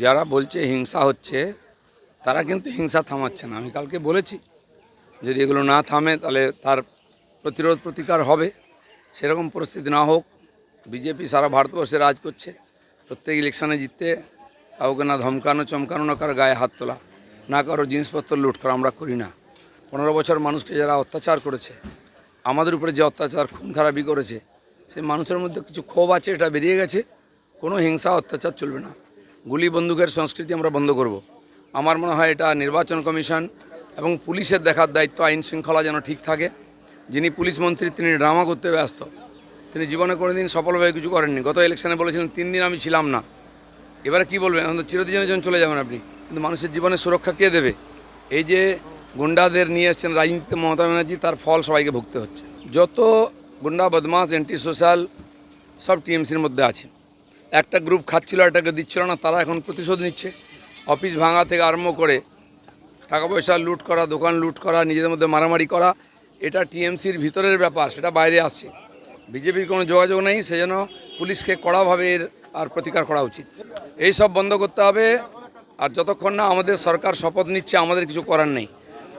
যারা বলছে হিংসা হচ্ছে তারা কিন্তু হিংসা থামাচ্ছে না। আমি কালকে বলেছি যদি এগুলো না থামে তাহলে তার প্রতিরোধ প্রতিকার হবে। সেরকম পরিস্থিতি না হোক। বিজেপি সারা ভারতবর্ষে রাজ করছে, প্রত্যেক ইলেকশানে জিততে কাউকে না ধমকানো চমকানো, না কারো গায়ে হাত তোলা, না কারো জিনিসপত্র লুট করা আমরা করি না। 15 বছর মানুষকে যারা অত্যাচার করেছে, আমাদের উপরে যে অত্যাচার খুন খারাপি করেছে, সেই মানুষের মধ্যে কিছু ক্ষোভ আছে, এটা বেরিয়ে গেছে। কোনো হিংসা অত্যাচার চলবে না। গুলি বন্দুকের সংস্কৃতি আমরা বন্ধ করব। আমার মনে হয় এটা নির্বাচন কমিশন এবং পুলিশের দেখার দায়িত্ব, আইন শৃঙ্খলা যেন ঠিক থাকে। যিনি পুলিশ মন্ত্রী তিনি ড্রামা করতে ব্যস্ত। তিনি জীবনে কোনোদিন সফলভাবে কিছু করেননি। গত ইলেকশনে বলেছিলেন 3 দিন আমি ছিলাম না। এবারে কি বলবেন? এখন তো চিরদিনের জন্য চলে যাবেন আপনি, কিন্তু মানুষের জীবনের সুরক্ষা কে দেবে? এই যে গুন্ডাদের নিয়ে এসছেন রাজনীতিতে মমতা ব্যানার্জি, তার ফল সবাইকে ভুগতে হচ্ছে। যত গুন্ডা বদমাস অ্যান্টি সোশ্যাল সব টিএমসির মধ্যে আছে। একটা গ্রুপ খাচ্ছিল, একটাকে দিচ্ছিল না, তারা এখন প্রতিশোধ নিচ্ছে। অফিস ভাঙা থেকে আরম্ভ করে টাকা পয়সা লুট করা, দোকান লুট করা, নিজেদের মধ্যে মারামারি করা, এটা টিএমসির ভিতরের ব্যাপার, সেটা বাইরে আসছে। বিজেপির কোনো যোগাযোগ নেই, সেজন্য পুলিশকে কড়াভাবে এর আর প্রতিকার করা উচিত। এই সব বন্ধ করতে হবে। আর যতক্ষণ না আমাদের সরকার শপথ নিচ্ছে, আমাদের কিছু করার নেই।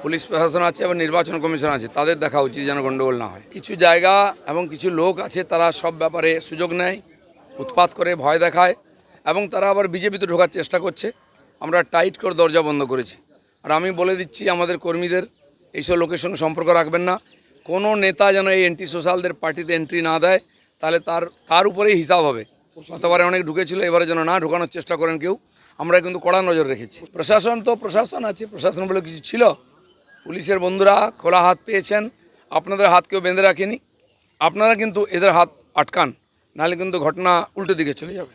পুলিশ প্রশাসন আছে এবং নির্বাচন কমিশন আছে, তাদের দেখা উচিত যেন গণ্ডগোল না হয়। কিছু জায়গা এবং কিছু লোক আছে, তারা সব ব্যাপারে সুযোগ নেয়, উৎপাত করে, ভয় দেখায় এবং তারা আবার বিজেপিতে ঢোকার চেষ্টা করছে। আমরা টাইট করে দরজা বন্ধ করেছি। আর আমি বলে দিচ্ছি আমাদের কর্মীদের, এইসব লোকের সঙ্গে সম্পর্ক রাখবেন না। কোনো নেতা যেন এই অ্যান্টি সোশ্যালদের পার্টিতে এন্ট্রি না দেয়, তাহলে তার উপরেই হিসাব হবে। গতবারে অনেক ঢুকেছিল, এবারে যেন না ঢোকানোর চেষ্টা করেন কেউ। আমরা কিন্তু কড়া নজর রেখেছি। প্রশাসন তো প্রশাসন আছে, প্রশাসন বলে কিছু ছিল। পুলিশের বন্ধুরা খোলা হাত পেয়েছেন, আপনাদের হাত কেউ বেঁধে রাখেনি। আপনারা কিন্তু এদের হাত আটকান, নাহলে কিন্তু ঘটনা উল্টো দিকে চলে যাবে।